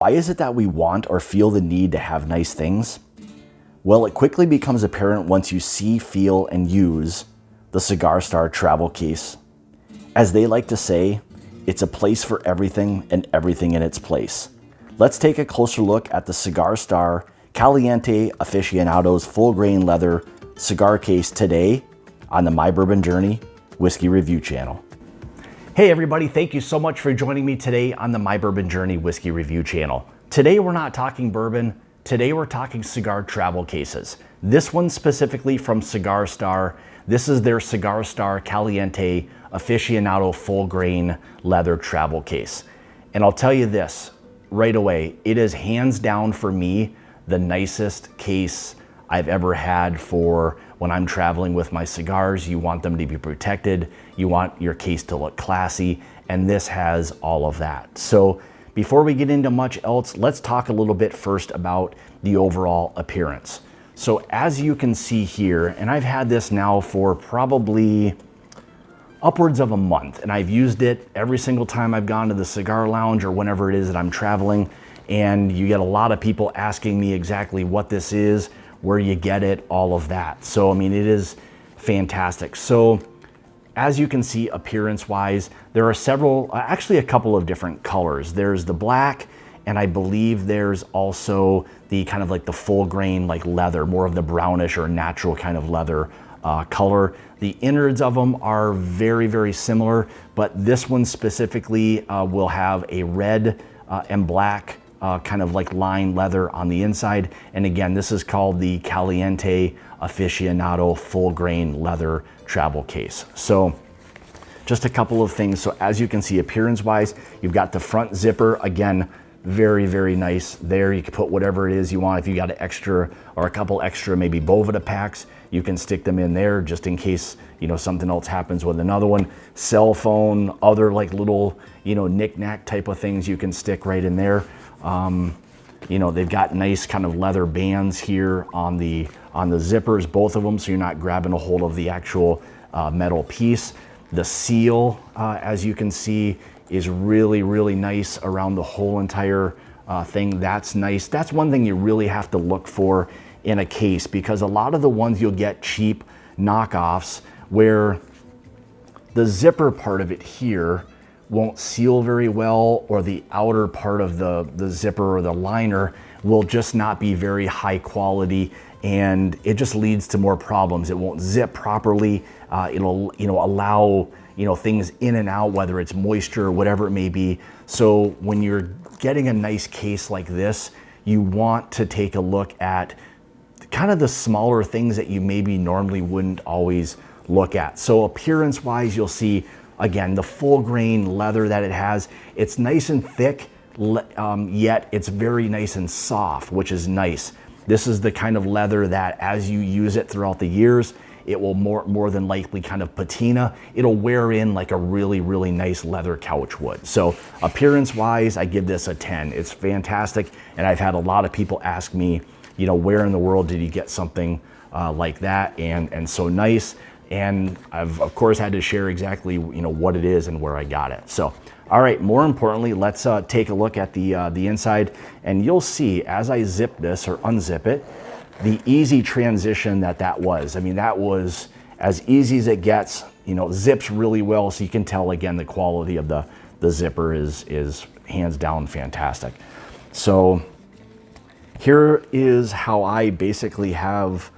Why is it that we want or feel the need to have nice things? Well, it quickly becomes apparent once you see, feel, and use the Cigar Star travel case. As they like to say, it's a place for everything and everything in its place. Let's take a closer look at the Cigar Star Caliente Afficinados full grain leather cigar case today on the My Bourbon Journey Whiskey Review channel. Hey everybody, thank you so much for joining me today on the My Bourbon Journey Whiskey Review channel. Today we're not talking bourbon, today we're talking cigar travel cases. This one specifically from Cigar Star. This is their Cigar Star Caliente Aficionado full grain leather travel case. And I'll tell you this right away, it is hands down for me the nicest case I've ever had for when I'm traveling with my cigars. You want them to be protected, you want your case to look classy, and this has all of that. So before we get into much else, let's talk a little bit first about the overall appearance. So as you can see here, and I've had this now for probably upwards of a month, and I've used it every single time I've gone to the cigar lounge or whenever it is that I'm traveling, and you get a lot of people asking me exactly what this is, where you get it, all of that. So, I mean, it is fantastic. So, as you can see, appearance-wise, there are several, actually a couple of different colors. There's the black, and I believe there's also the kind of like the full grain, like leather, more of the brownish or natural kind of leather color. The innards of them are very, very similar, but this one specifically will have a red and black kind of like lined leather on the inside. And again, this is called the Caliente Aficionado full grain leather travel case. So just a couple of things. So as you can see, appearance wise, you've got the front zipper. Again, very, very nice there. You can put whatever it is you want. If you got an extra or a couple extra maybe Boveda packs, you can stick them in there just in case, you know, something else happens with another one. Cell phone, other like little, you know, knick-knack type of things you can stick right in there. You know, they've got nice kind of leather bands here on the zippers, both of them, so you're not grabbing a hold of the actual metal piece. The seal, as you can see, is really, really nice around the whole entire thing. That's nice. That's one thing you really have to look for in a case, because a lot of the ones you'll get cheap knockoffs where the zipper part of it here won't seal very well, or the outer part of the zipper or the liner will just not be very high quality, and it just leads to more problems. It won't zip properly. It'll, you know, allow, you know, things in and out, whether it's moisture or whatever it may be. So when you're getting a nice case like this, you want to take a look at kind of the smaller things that you maybe normally wouldn't always look at. So appearance wise, you'll see again the full grain leather that it has. It's nice and thick, yet it's very nice and soft, which is nice. This is the kind of leather that as you use it throughout the years, it will more than likely kind of patina. It'll wear in like a really, really nice leather couch would. So appearance wise, I give this a 10. It's fantastic. And I've had a lot of people ask me, you know, where in the world did you get something like that and so nice? And I've of course had to share exactly, you know, what it is and where I got it. So, all right, more importantly, let's take a look at the inside, and you'll see as I zip this or unzip it, the easy transition that was. I mean, that was as easy as it gets. You know, zips really well, so you can tell again the quality of the zipper is hands down fantastic. So here is how I basically have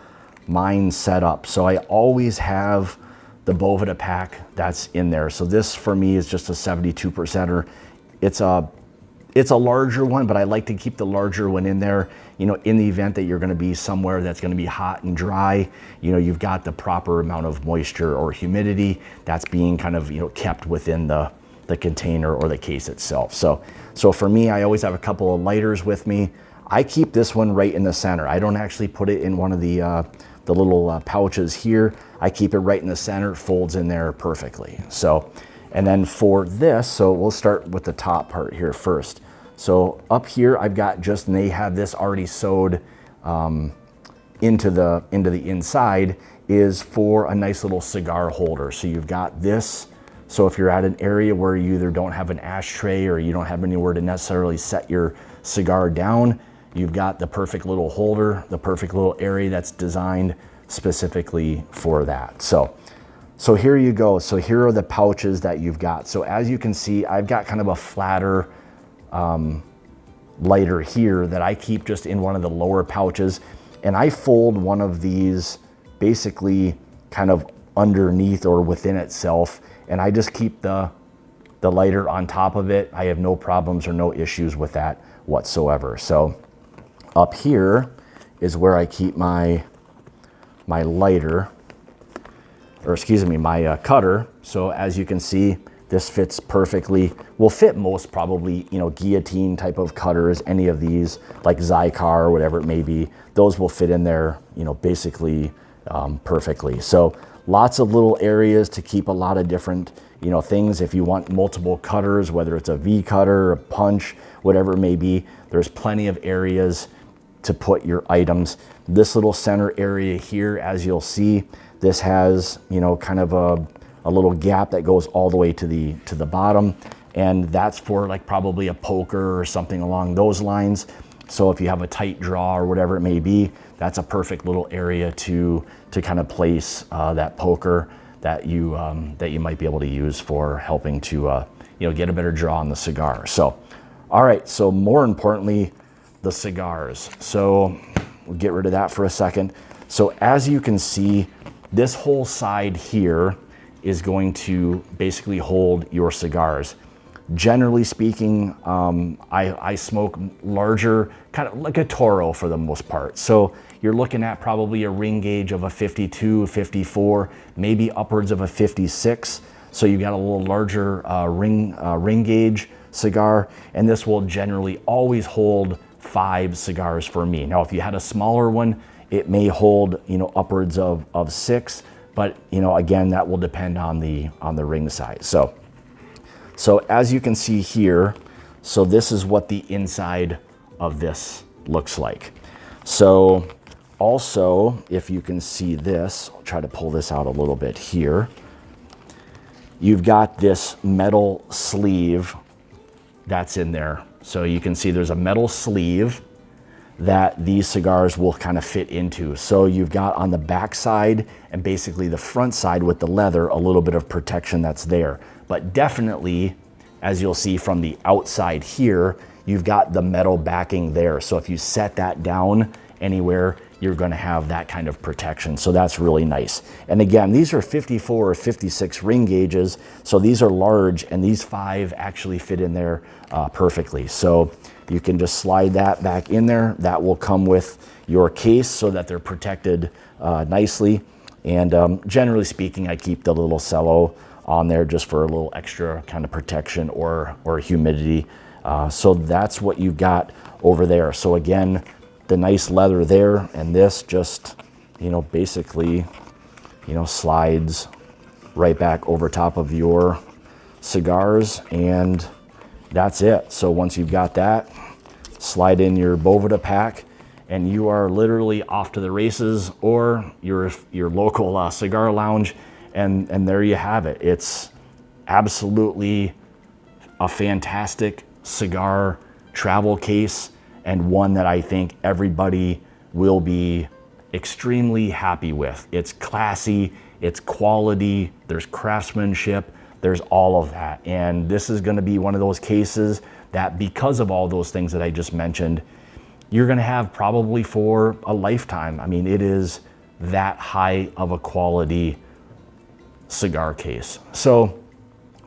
mine set up. So I always have the Boveda pack that's in there. So this for me is just a 72%er. It's a larger one, but I like to keep the larger one in there, you know, in the event that you're going to be somewhere that's going to be hot and dry. You know, you've got the proper amount of moisture or humidity that's being kind of, you know, kept within the container or the case itself. So for me, I always have a couple of lighters with me. I keep this one right in the center. I don't actually put it in one of the little pouches here. I keep it right in the center, it folds in there perfectly. So, and then for this, so we'll start with the top part here first. So up here, I've got just, and they have this already sewed into the inside, is for a nice little cigar holder. So you've got this. So if you're at an area where you either don't have an ashtray or you don't have anywhere to necessarily set your cigar down, you've got the perfect little holder, the perfect little area that's designed specifically for that. So here you go. So here are the pouches that you've got. So as you can see, I've got kind of a flatter lighter here that I keep just in one of the lower pouches, and I fold one of these basically kind of underneath or within itself, and I just keep the lighter on top of it. I have no problems or no issues with that whatsoever. So up here is where I keep my lighter, or excuse me, my cutter. So as you can see, this fits perfectly, will fit most probably, you know, guillotine type of cutters, any of these, like Zycar or whatever it may be, those will fit in there, you know, basically perfectly. So lots of little areas to keep a lot of different, you know, things. If you want multiple cutters, whether it's a V cutter, a punch, whatever it may be, there's plenty of areas to put your items. This little center area here, as you'll see, this has, you know, kind of a little gap that goes all the way to the bottom, and that's for like probably a poker or something along those lines. So if you have a tight draw or whatever it may be, that's a perfect little area to kind of place that poker that you might be able to use for helping to you know, get a better draw on the cigar. So all right, so more importantly, the cigars. So we'll get rid of that for a second. So as you can see, this whole side here is going to basically hold your cigars. Generally speaking, I smoke larger, kind of like a Toro for the most part. So you're looking at probably a ring gauge of a 52, 54, maybe upwards of a 56. So you got a little larger ring gauge cigar, and this will generally always hold 5 cigars for me. Now, if you had a smaller one, it may hold, you know, upwards of 6. But, you know, again, that will depend on the ring size. So as you can see here, so this is what the inside of this looks like. So also, if you can see this, I'll try to pull this out a little bit here. You've got this metal sleeve that's in there. So you can see there's a metal sleeve that these cigars will kind of fit into. So you've got on the back side and basically the front side with the leather, a little bit of protection that's there. But definitely, as you'll see from the outside here, you've got the metal backing there. So if you set that down anywhere, you're gonna have that kind of protection. So that's really nice. And again, these are 54 or 56 ring gauges. So these are large, and these 5 actually fit in there perfectly. So you can just slide that back in there. That will come with your case so that they're protected nicely. And generally speaking, I keep the little cello on there just for a little extra kind of protection or humidity. So that's what you've got over there. So again, the nice leather there, and this just, you know, basically, you know, slides right back over top of your cigars, and that's it. So once you've got that, slide in your Boveda pack, and you are literally off to the races, or your local cigar lounge, and there you have it. It's absolutely a fantastic cigar travel case, and one that I think everybody will be extremely happy with. It's classy, it's quality, there's craftsmanship, there's all of that. And this is gonna be one of those cases that, because of all those things that I just mentioned, you're gonna have probably for a lifetime. I mean, it is that high of a quality cigar case. So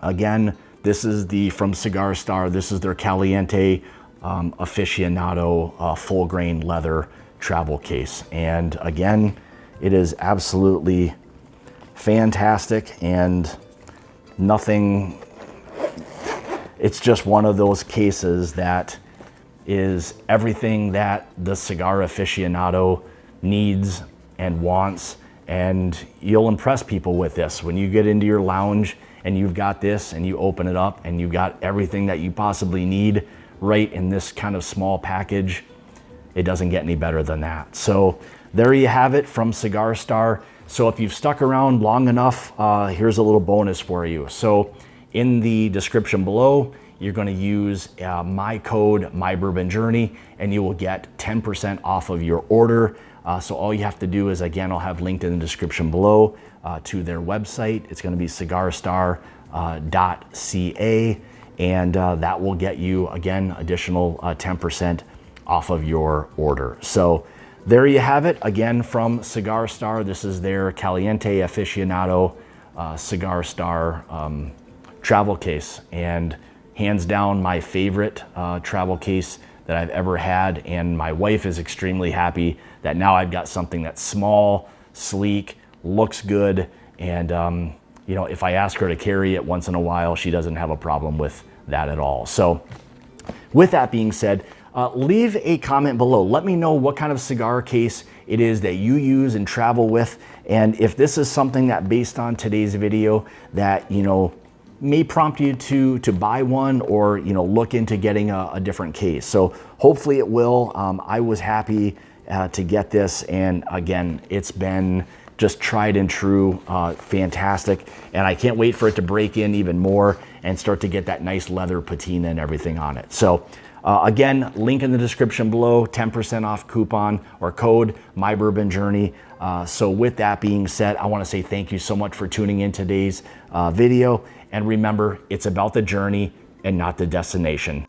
again, this is from Cigar Star. This is their Caliente Aficionado full grain leather travel case. And again, it is absolutely fantastic, and nothing, it's just one of those cases that is everything that the cigar aficionado needs and wants, and you'll impress people with this. When you get into your lounge and you've got this and you open it up and you've got everything that you possibly need right in this kind of small package, it doesn't get any better than that. So there you have it from Cigar Star. So if you've stuck around long enough, here's a little bonus for you. So in the description below, you're going to use my code, MyBourbonJourney, and you will get 10% off of your order. So all you have to do is, again, I'll have linked in the description below to their website. It's going to be cigarstar.ca, and that will get you, again, additional 10% off of your order. So there you have it, again, from Cigar Star. This is their Caliente Aficionado Cigar Star travel case, and hands down my favorite travel case that I've ever had, and my wife is extremely happy that now I've got something that's small, sleek, looks good, and you know, if I ask her to carry it once in a while, she doesn't have a problem with that at all. So with that being said, leave a comment below. Let me know what kind of cigar case it is that you use and travel with, and if this is something that, based on today's video, that, you know, may prompt you to buy one, or, you know, look into getting a different case. So hopefully it will. I was happy to get this, and again, it's been just tried and true, fantastic, and I can't wait for it to break in even more and start to get that nice leather patina and everything on it. So again, link in the description below, 10% off coupon or code, MyBourbonJourney. So with that being said, I want to say thank you so much for tuning in today's video. And remember, it's about the journey and not the destination.